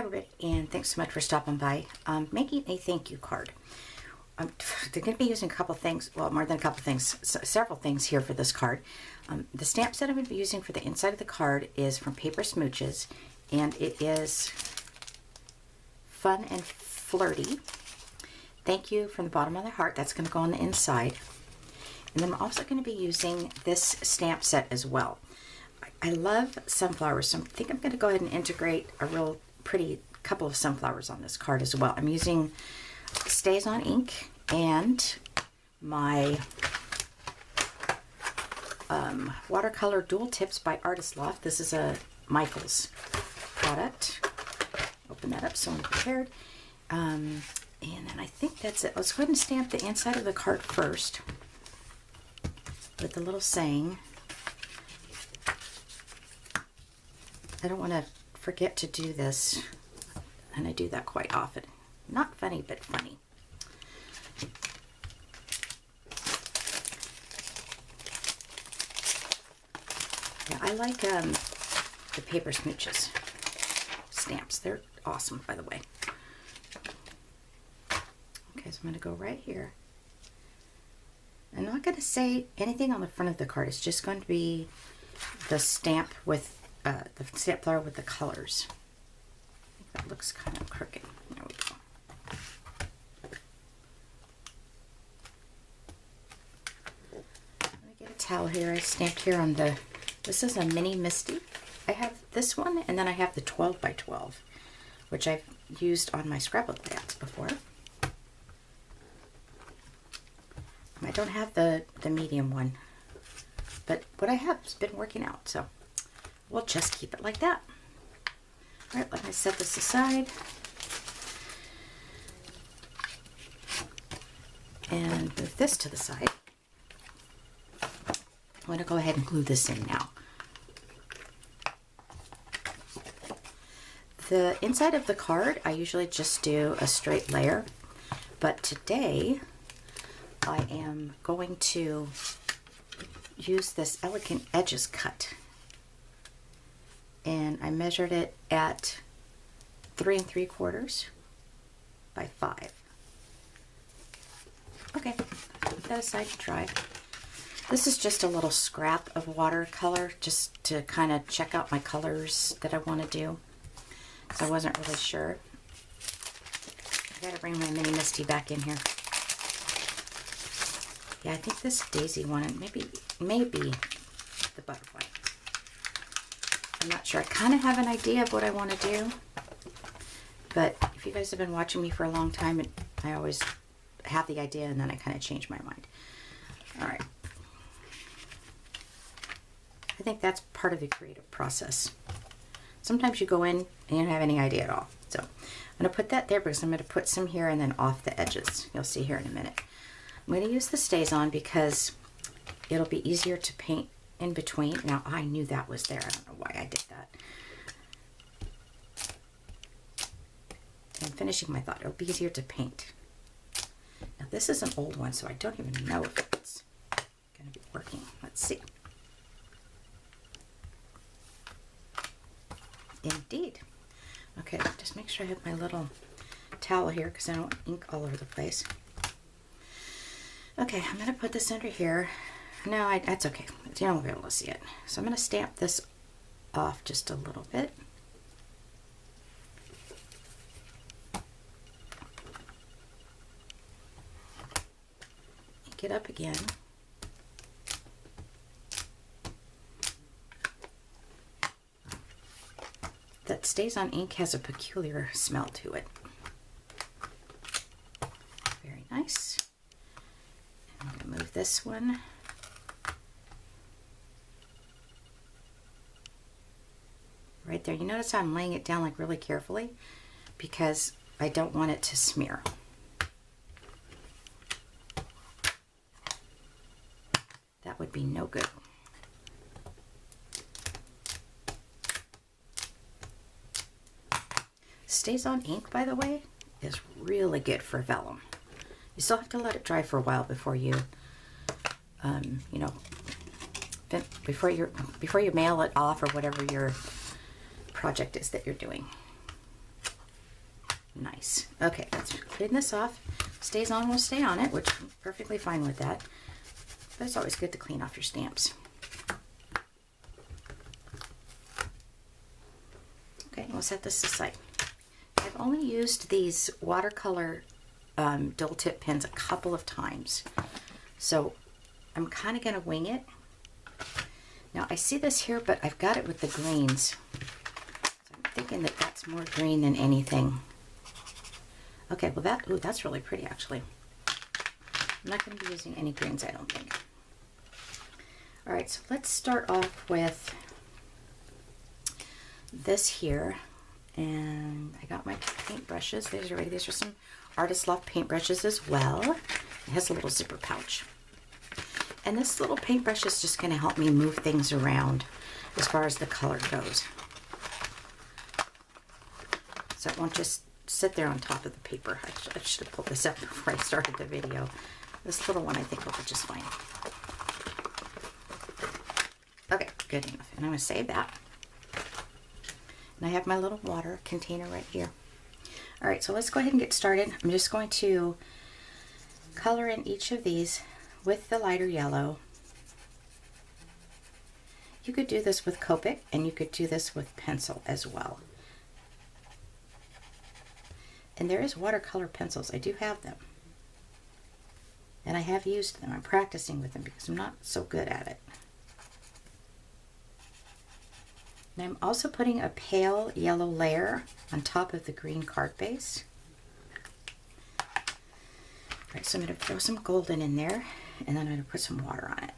Hi everybody, and thanks so much for stopping by. Making a thank you card. They're going to be using a couple things, well, more than a couple things, several things here for this card. The stamp set I'm going to be using for the inside of the card is from Paper Smooches, and it is Fun and Flirty. Thank you from the bottom of the heart. That's going to go on the inside. And then I'm also going to be using this stamp set as well. I love sunflowers, so I think I'm going to go ahead and integrate a real pretty couple of sunflowers on this card as well. I'm using Stays On ink and my watercolor dual tips by Artist Loft. This is a Michael's product. Open that up so I'm prepared. And then I think that's it. Let's go ahead and stamp the inside of the card first with a little saying. I don't want to forget to do this, and I do that quite often. Not funny, but funny. Yeah, I like the Paper Smooches stamps. They're awesome, by the way. Okay, so I'm going to go right here. I'm not going to say anything on the front of the card. It's just going to be the stamp with the stamp flower with the colors. I think that looks kind of crooked. There we go. Let me get a towel here. I stamped here on the, this is a mini Misty. I have this one, and then I have the 12 by 12, which I've used on my scrapbook layouts before. I don't have the medium one, but what I have has been working out, so we'll just keep it like that. All right, let me set this aside. And move this to the side. I'm going to go ahead and glue this in now. The inside of the card, I usually just do a straight layer, but today I am going to use this Elegant Edges cut. And I measured it at 3 3/4 by 5. Okay, put that aside to dry. This is just a little scrap of watercolor just to kind of check out my colors that I want to do. So I wasn't really sure. I gotta bring my mini Misty back in here. Yeah, I think this daisy one, and maybe the butterfly. I'm not sure. I kind of have an idea of what I want to do, but if you guys have been watching me for a long time, I always have the idea and then I kind of change my mind. All right. I think that's part of the creative process. Sometimes you go in and you don't have any idea at all. So I'm going to put that there because I'm going to put some here and then off the edges. You'll see here in a minute. I'm going to use the Stays On because it'll be easier to paint in between. Now, I knew that was there. I don't know why I did that. And finishing my thought, it'll be easier to paint. Now, this is an old one, so I don't even know if it's going to be working. Let's see. Indeed. Okay, just make sure I have my little towel here because I don't want ink all over the place. Okay, I'm going to put this under here. No, that's okay. You don't be able to see it. So I'm going to stamp this off just a little bit. Ink it up again. That Stays On ink has a peculiar smell to it. Very nice. I'm going to move this one. Right there. You notice I'm laying it down like really carefully because I don't want it to smear. That would be no good. Stays On ink, by the way, is really good for vellum. You still have to let it dry for a while before you, you know, before you mail it off or whatever your project is that you're doing. Nice. Okay, let's clean this off. Stays on will stay on it, which I'm perfectly fine with that. But it's always good to clean off your stamps. Okay, we'll set this aside. I've only used these watercolor dull tip pens a couple of times, so I'm kind of going to wing it. Now I see this here, but I've got it with the greens, so I'm thinking that that's more green than anything. Okay, well that's really pretty actually. I'm not going to be using any greens, I don't think. All right, so let's start off with this here. And I got my paint brushes. These are ready. These are some Artist Loft paintbrushes as well. It has a little zipper pouch. And this little paintbrush is just going to help me move things around as far as the color goes. So it won't just sit there on top of the paper. I should have pulled this up before I started the video. This little one I think will be just fine. Okay, good enough. And I'm going to save that. And I have my little water container right here. All right, so let's go ahead and get started. I'm just going to color in each of these with the lighter yellow. You could do this with Copic, and you could do this with pencil as well. And there is watercolor pencils. I do have them. And I have used them. I'm practicing with them because I'm not so good at it. And I'm also putting a pale yellow layer on top of the green card base. All right, so I'm going to throw some golden in there, and then I'm going to put some water on it.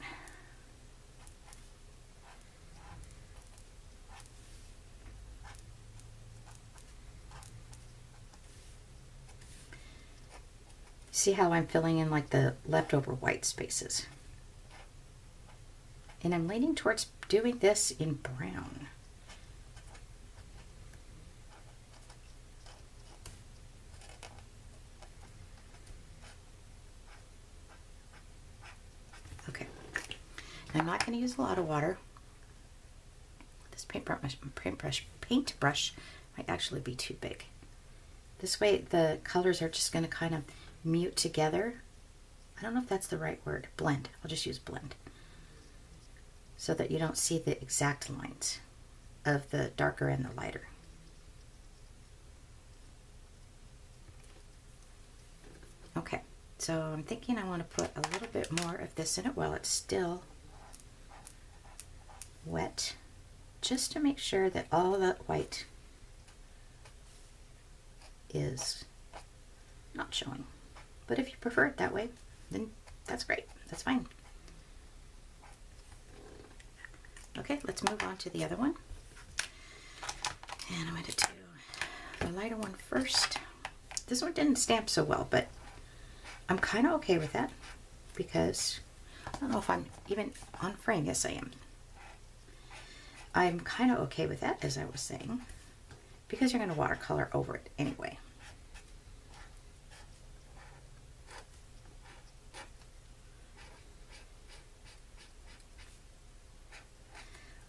See how I'm filling in like the leftover white spaces? And I'm leaning towards doing this in brown. Okay, I'm not going to use a lot of water. This paintbrush might actually be too big. This way the colors are just going to kind of mute together. I don't know if that's the right word. Blend. I'll just use blend. So that you don't see the exact lines of the darker and the lighter. Okay, so I'm thinking I want to put a little bit more of this in it while it's still wet, just to make sure that all that white is not showing. But if you prefer it that way, then that's great. That's fine. Okay, let's move on to the other one. And I'm going to do the lighter one first. This one didn't stamp so well, but I'm kind of okay with that because I don't know if I'm even on frame. Yes, I am. I'm kind of okay with that, as I was saying, because you're going to watercolor over it anyway.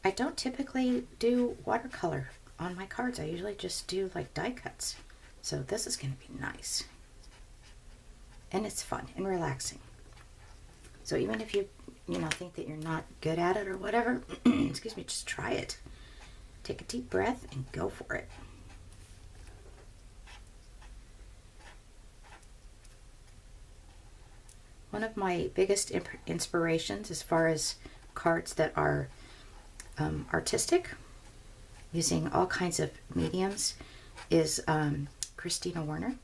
I don't typically do watercolor on my cards. I usually just do like die cuts. So this is going to be nice. And it's fun and relaxing. So even if you think that you're not good at it or whatever, excuse me, just try it. Take a deep breath and go for it. One of my biggest inspirations as far as cards that are artistic, using all kinds of mediums, is Christina Werner.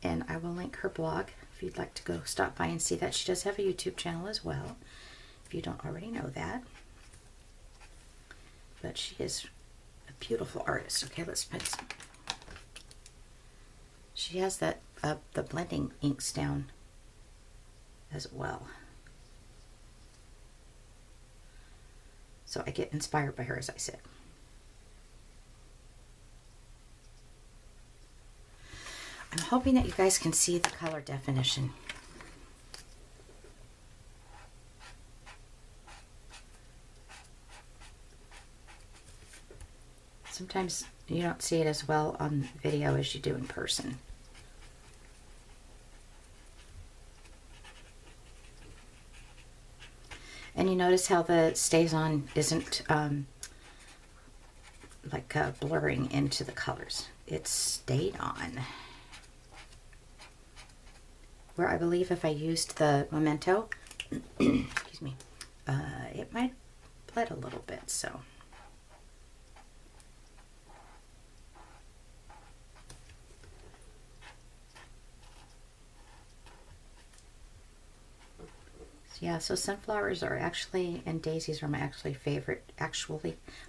And I will link her blog if you'd like to go stop by and see that. She does have a YouTube channel as well, if you don't already know that. But she is a beautiful artist. Okay, let's put some. She has that the blending inks down as well. So I get inspired by her, as I said. I'm hoping that you guys can see the color definition. Sometimes You don't see it as well on video as you do in person. And you notice how the stays on isn't like blurring into the colors. It's stayed on. Where I believe if I used the Memento, excuse me, it might bled a little bit, so. Yeah, so sunflowers are actually, and daisies are my actually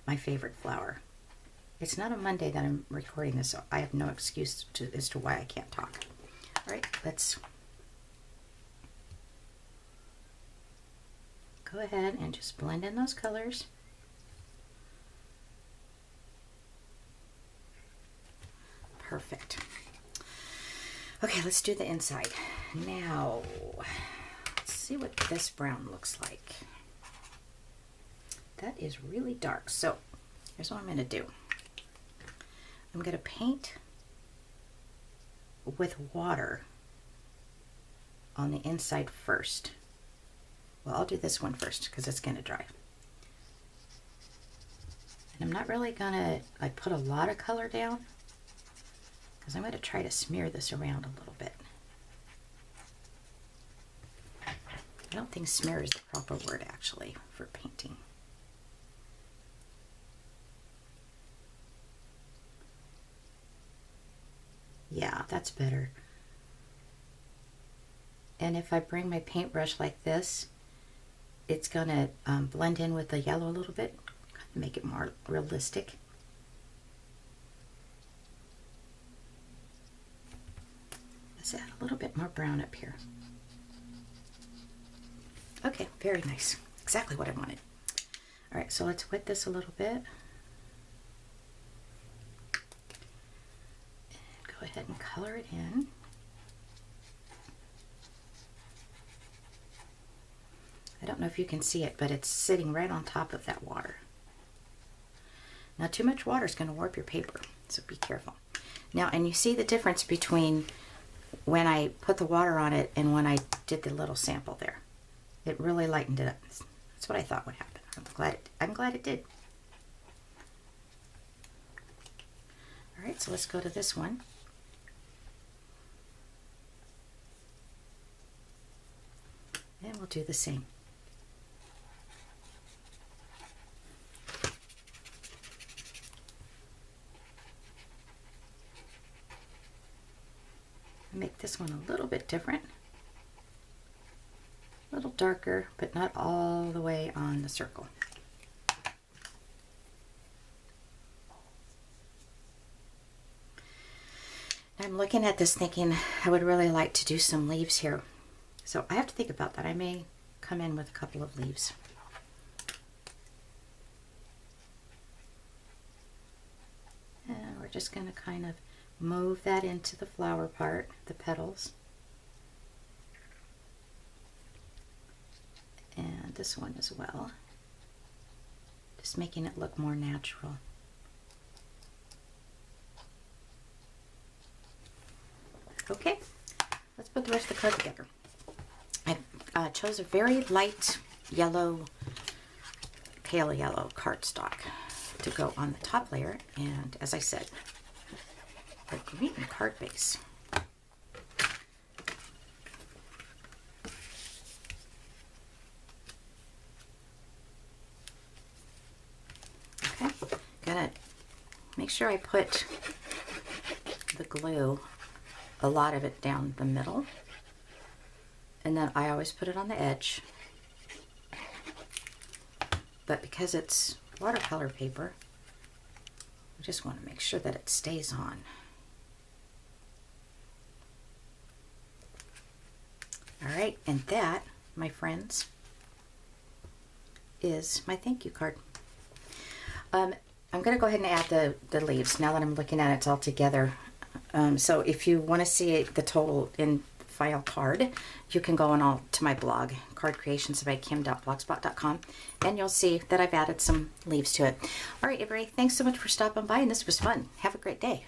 my favorite flower. It's not a Monday that I'm recording this, so I have no excuse as to why I can't talk. All right, let's go ahead and just blend in those colors. Perfect. Okay, let's do the inside. Now, let's see what this brown looks like. That is really dark. So here's what I'm going to do. I'm going to paint with water on the inside first. Well, I'll do this one first because it's going to dry. And I'm not really going to like put a lot of color down because I'm going to try to smear this around a little bit. I don't think smear is the proper word actually for painting. Yeah, that's better. And if I bring my paintbrush like this, it's going to blend in with the yellow a little bit, make it more realistic. Let's add a little bit more brown up here. Okay, very nice. Exactly what I wanted. All right, so let's wet this a little bit. And go ahead and color it in. I don't know if you can see it, but it's sitting right on top of that water. Now, too much water is going to warp your paper, so be careful. Now, and you see the difference between when I put the water on it and when I did the little sample there. It really lightened it up. That's what I thought would happen. I'm glad it did. All right, so let's go to this one. And we'll do the same. Make this one a little bit different. A little darker, but not all the way on the circle. I'm looking at this thinking I would really like to do some leaves here. So I have to think about that. I may come in with a couple of leaves. And we're just going to kind of move that into the flower part, the petals. And this one as well. Just making it look more natural. Okay, let's put the rest of the card together. I chose a very light yellow, pale yellow cardstock to go on the top layer, and as I said, a green card base. Okay, gonna make sure I put the glue, a lot of it down the middle, and then I always put it on the edge, but because it's watercolor paper, I just want to make sure that it stays on. All right, and that, my friends, is my thank you card. I'm going to go ahead and add the leaves now that I'm looking at it all together. So if you want to see the total in final card, you can go on all to my blog, cardcreationsbykim.blogspot.com, and you'll see that I've added some leaves to it. All right, everybody, thanks so much for stopping by, and this was fun. Have a great day.